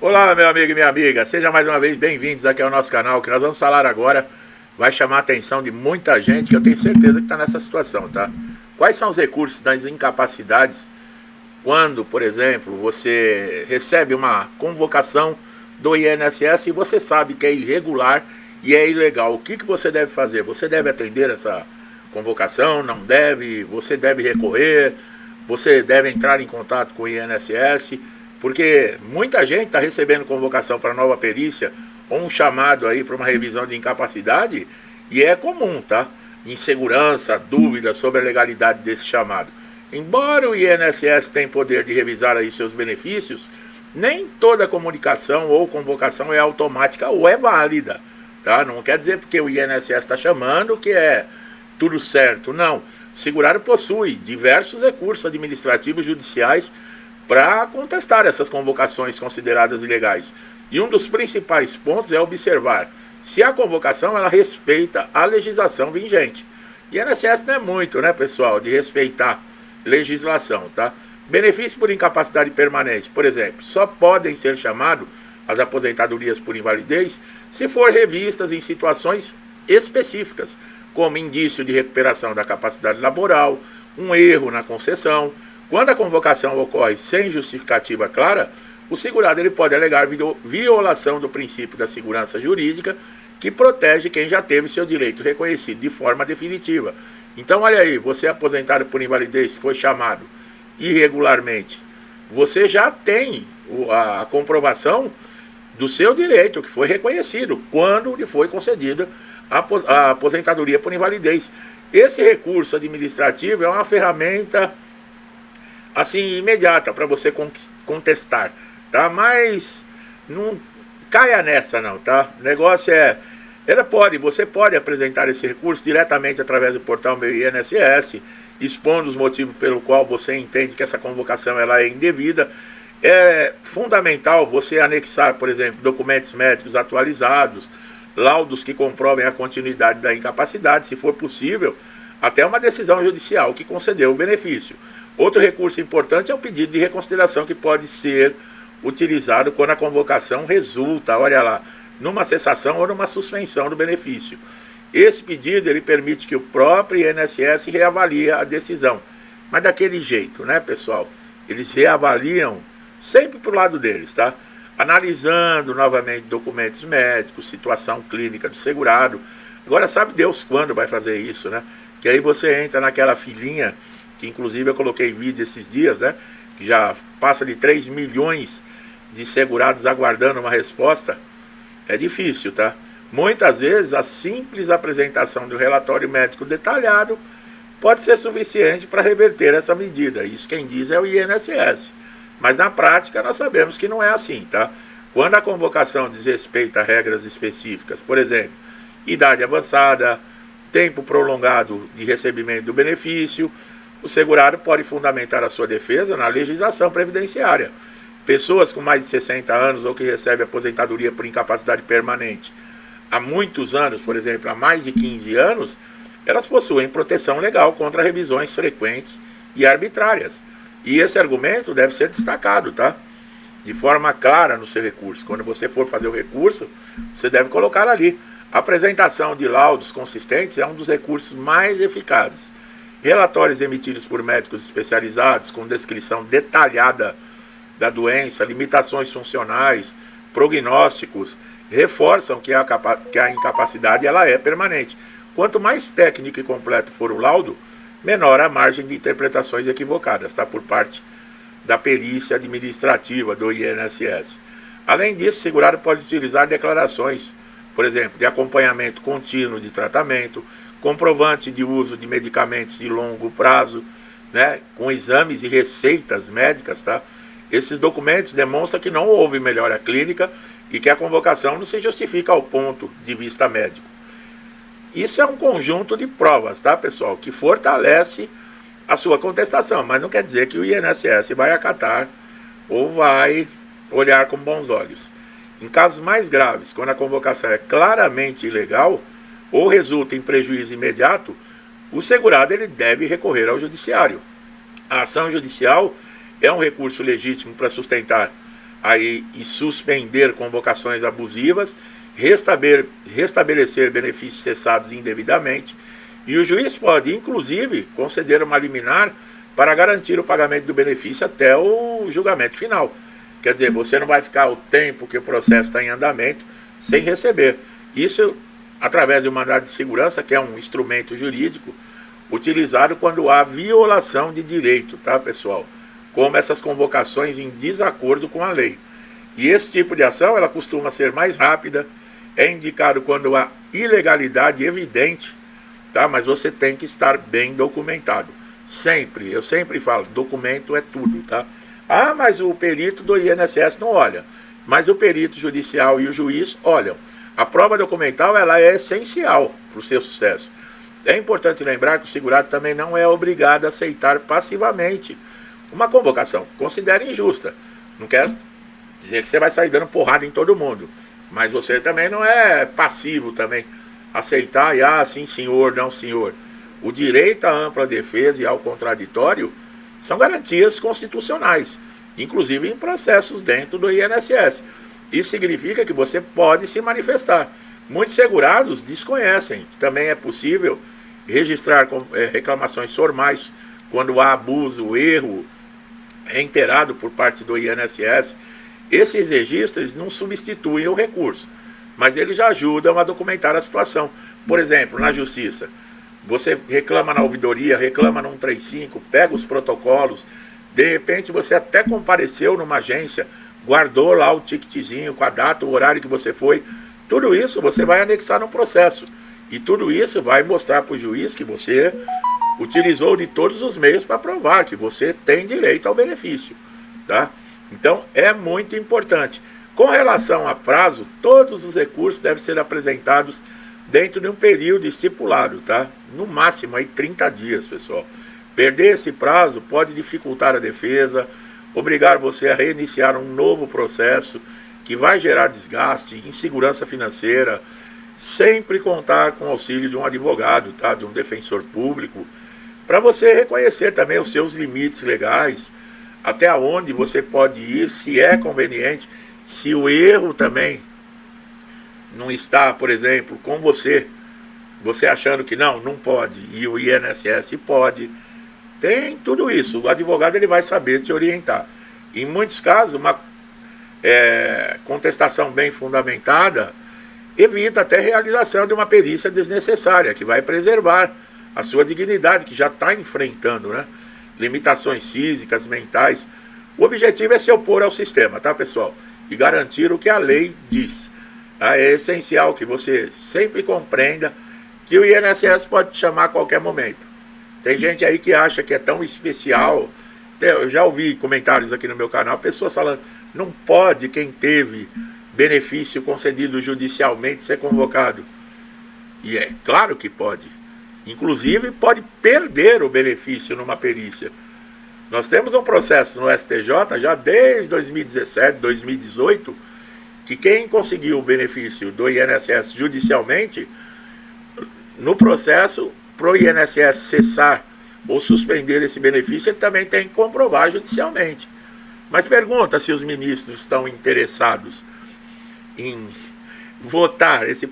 Olá, meu amigo e minha amiga, sejam mais uma vez bem-vindos aqui ao nosso canal. O que nós vamos falar agora vai chamar a atenção de muita gente que eu tenho certeza que está nessa situação, tá? Quais são os recursos das incapacidades quando, por exemplo, você recebe uma convocação do INSS e você sabe que é irregular e é ilegal? O que você deve fazer? Você deve atender essa convocação? Não deve? Você deve recorrer? Você deve entrar em contato com o INSS? Porque muita gente está recebendo convocação para nova perícia ou um chamado aí para uma revisão de incapacidade e é comum, tá? Insegurança, dúvidas sobre a legalidade desse chamado. Embora o INSS tenha poder de revisar aí seus benefícios, nem toda comunicação ou convocação é automática ou é válida, tá? Não quer dizer porque o INSS está chamando que é tudo certo, não. O segurado possui diversos recursos administrativos judiciais para contestar essas convocações consideradas ilegais. E um dos principais pontos é observar se a convocação ela respeita a legislação vigente. E a INSS não é muito, né, pessoal, de respeitar legislação, tá? Benefício por incapacidade permanente, por exemplo, só podem ser chamados as aposentadorias por invalidez se for revistas em situações específicas, como indício de recuperação da capacidade laboral, um erro na concessão. Quando a convocação ocorre sem justificativa clara, o segurado ele pode alegar violação do princípio da segurança jurídica, que protege quem já teve seu direito reconhecido de forma definitiva. Então, olha aí, você é aposentado por invalidez, foi chamado irregularmente, você já tem a comprovação do seu direito, que foi reconhecido quando lhe foi concedida a aposentadoria por invalidez. Esse recurso administrativo é uma ferramenta assim imediata para você contestar, tá? Mas não caia nessa não, tá? O negócio é, você pode apresentar esse recurso diretamente através do portal Meu INSS, expondo os motivos pelo qual você entende que essa convocação ela é indevida. É fundamental você anexar, por exemplo, documentos médicos atualizados, laudos que comprovem a continuidade da incapacidade, se for possível, até uma decisão judicial que concedeu o benefício. Outro recurso importante é o pedido de reconsideração, que pode ser utilizado quando a convocação resulta, olha lá, numa cessação ou numa suspensão do benefício. Esse pedido ele permite que o próprio INSS reavalie a decisão. Mas daquele jeito, né, pessoal? Eles reavaliam sempre para o lado deles, tá? Analisando novamente documentos médicos, situação clínica do segurado. Agora sabe Deus quando vai fazer isso, né? Que aí você entra naquela filinha, que inclusive eu coloquei vídeo esses dias, né? Que já passa de 3 milhões de segurados aguardando uma resposta. É difícil, tá? Muitas vezes a simples apresentação de um relatório médico detalhado pode ser suficiente para reverter essa medida. Isso quem diz é o INSS. Mas na prática nós sabemos que não é assim, tá? Quando a convocação desrespeita regras específicas, por exemplo, idade avançada, tempo prolongado de recebimento do benefício, o segurado pode fundamentar a sua defesa na legislação previdenciária. Pessoas com mais de 60 anos ou que recebem aposentadoria por incapacidade permanente há muitos anos, por exemplo, há mais de 15 anos, elas possuem proteção legal contra revisões frequentes e arbitrárias. E esse argumento deve ser destacado, tá? De forma clara no seu recurso. Quando você for fazer o recurso, você deve colocar ali. A apresentação de laudos consistentes é um dos recursos mais eficazes. Relatórios emitidos por médicos especializados com descrição detalhada da doença, limitações funcionais, prognósticos, reforçam que a incapacidade ela é permanente. Quanto mais técnico e completo for o laudo, menor a margem de interpretações equivocadas, tá? Por parte da perícia administrativa do INSS. Além disso, o segurado pode utilizar declarações, por exemplo, de acompanhamento contínuo de tratamento, comprovante de uso de medicamentos de longo prazo, né, com exames e receitas médicas, tá? Esses documentos demonstram que não houve melhora clínica e que a convocação não se justifica ao ponto de vista médico. Isso é um conjunto de provas, tá, pessoal, que fortalece a sua contestação, mas não quer dizer que o INSS vai acatar ou vai olhar com bons olhos. Em casos mais graves, quando a convocação é claramente ilegal ou resulta em prejuízo imediato, o segurado ele deve recorrer ao judiciário. A ação judicial é um recurso legítimo para sustentar aí, e suspender convocações abusivas, restabelecer benefícios cessados indevidamente, e o juiz pode, inclusive, conceder uma liminar para garantir o pagamento do benefício até o julgamento final. Quer dizer, você não vai ficar o tempo que o processo está em andamento sem receber. Isso através do mandado de segurança, que é um instrumento jurídico utilizado quando há violação de direito, tá, pessoal? Como essas convocações em desacordo com a lei. E esse tipo de ação, ela costuma ser mais rápida, é indicado quando há ilegalidade evidente, tá? Mas você tem que estar bem documentado. Sempre, eu sempre falo, documento é tudo, tá? Ah, mas o perito do INSS não olha. Mas o perito judicial e o juiz olham. A prova documental, ela é essencial para o seu sucesso. É importante lembrar que o segurado também não é obrigado a aceitar passivamente uma convocação. Considere injusta. Não quero dizer que você vai sair dando porrada em todo mundo. Mas você também não é passivo também. Aceitar e, sim senhor, não senhor. O direito à ampla defesa e ao contraditório são garantias constitucionais, inclusive em processos dentro do INSS. Isso significa que você pode se manifestar. Muitos segurados desconhecem que também é possível registrar reclamações formais quando há abuso, erro reiterado por parte do INSS. Esses registros não substituem o recurso, mas eles já ajudam a documentar a situação. Por exemplo, na justiça, você reclama na ouvidoria, reclama no 135, pega os protocolos, de repente você até compareceu numa agência, guardou lá o ticketzinho com a data, o horário que você foi, tudo isso você vai anexar no processo. E tudo isso vai mostrar para o juiz que você utilizou de todos os meios para provar que você tem direito ao benefício, tá? Então é muito importante. Com relação a prazo, todos os recursos devem ser apresentados dentro de um período estipulado, tá? No máximo aí 30 dias, pessoal. Perder esse prazo pode dificultar a defesa, obrigar você a reiniciar um novo processo que vai gerar desgaste, insegurança financeira. Sempre contar com o auxílio de um advogado, tá? De um defensor público, para você reconhecer também os seus limites legais, até onde você pode ir, se é conveniente, se o erro também não está, por exemplo, com você achando que não pode, e o INSS pode. Tem tudo isso, o advogado ele vai saber te orientar. Em muitos casos, uma contestação bem fundamentada evita até a realização de uma perícia desnecessária, que vai preservar a sua dignidade, que já está enfrentando, né? Limitações físicas, mentais. O objetivo é se opor ao sistema, tá, pessoal? E garantir o que a lei diz. É essencial que você sempre compreenda que o INSS pode te chamar a qualquer momento. Tem gente aí que acha que é tão especial. Eu já ouvi comentários aqui no meu canal, pessoas falando, não pode quem teve benefício concedido judicialmente ser convocado. E é claro que pode. Inclusive pode perder o benefício numa perícia. Nós temos um processo no STJ já desde 2017, 2018, que quem conseguiu o benefício do INSS judicialmente, no processo, para o INSS cessar ou suspender esse benefício, ele também tem que comprovar judicialmente. Mas pergunta se os ministros estão interessados em votar esse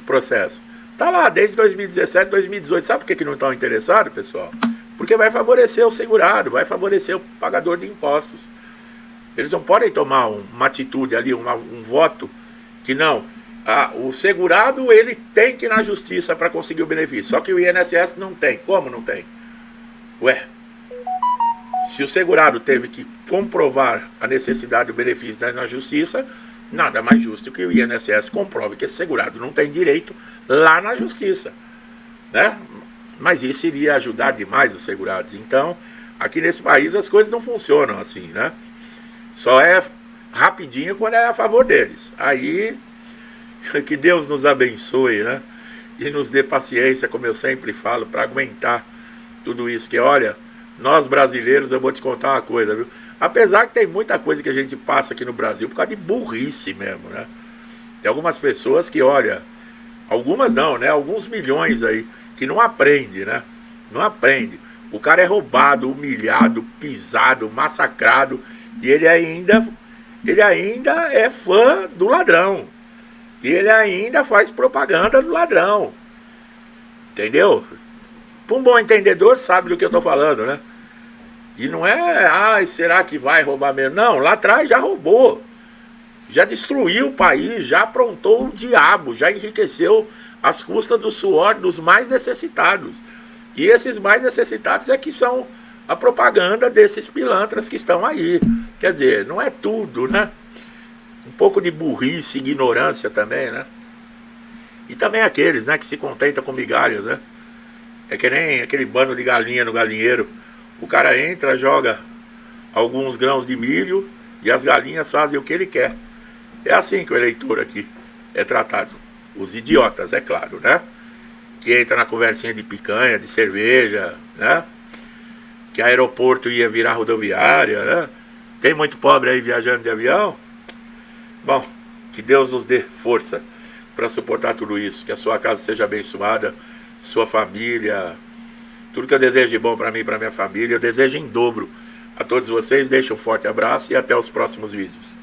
processo. Está lá desde 2017, 2018. Sabe por que não estão interessados, pessoal? Porque vai favorecer o segurado, vai favorecer o pagador de impostos. Eles não podem tomar uma atitude ali, um voto, que não. O segurado ele tem que ir na justiça para conseguir o benefício. Só que o INSS não tem. Como não tem? Ué, se o segurado teve que comprovar a necessidade do benefício na justiça, nada mais justo que o INSS comprove que esse segurado não tem direito lá na justiça, né? Mas isso iria ajudar demais os segurados. Então, aqui nesse país as coisas não funcionam assim, né? Só é rapidinho quando é a favor deles. Aí, que Deus nos abençoe, né? E nos dê paciência, como eu sempre falo, para aguentar tudo isso. Que olha, nós brasileiros, eu vou te contar uma coisa, viu? Apesar que tem muita coisa que a gente passa aqui no Brasil por causa de burrice mesmo, né? Tem algumas pessoas que, olha, algumas não, né? Alguns milhões aí, que não aprende, né? Não aprende. O cara é roubado, humilhado, pisado, massacrado, e ele ainda ele ainda é fã do ladrão. E ele ainda faz propaganda do ladrão. Entendeu? Um bom entendedor sabe do que eu estou falando, né? E não é, será que vai roubar mesmo? Não, lá atrás já roubou. Já destruiu o país, já aprontou o diabo, já enriqueceu às custas do suor dos mais necessitados. E esses mais necessitados é que são a propaganda desses pilantras que estão aí. Quer dizer, não é tudo, né? Um pouco de burrice, ignorância também, né? E também aqueles, né, que se contentam com migalhas, né? É que nem aquele bando de galinha no galinheiro. O cara entra, joga alguns grãos de milho e as galinhas fazem o que ele quer. É assim que o eleitor aqui é tratado. Os idiotas, é claro, né? Que entra na conversinha de picanha, de cerveja, né? Que aeroporto ia virar rodoviária, né? Tem muito pobre aí viajando de avião? Bom, que Deus nos dê força para suportar tudo isso. Que a sua casa seja abençoada, sua família. Tudo que eu desejo de bom para mim e para minha família, eu desejo em dobro a todos vocês. Deixo um forte abraço e até os próximos vídeos.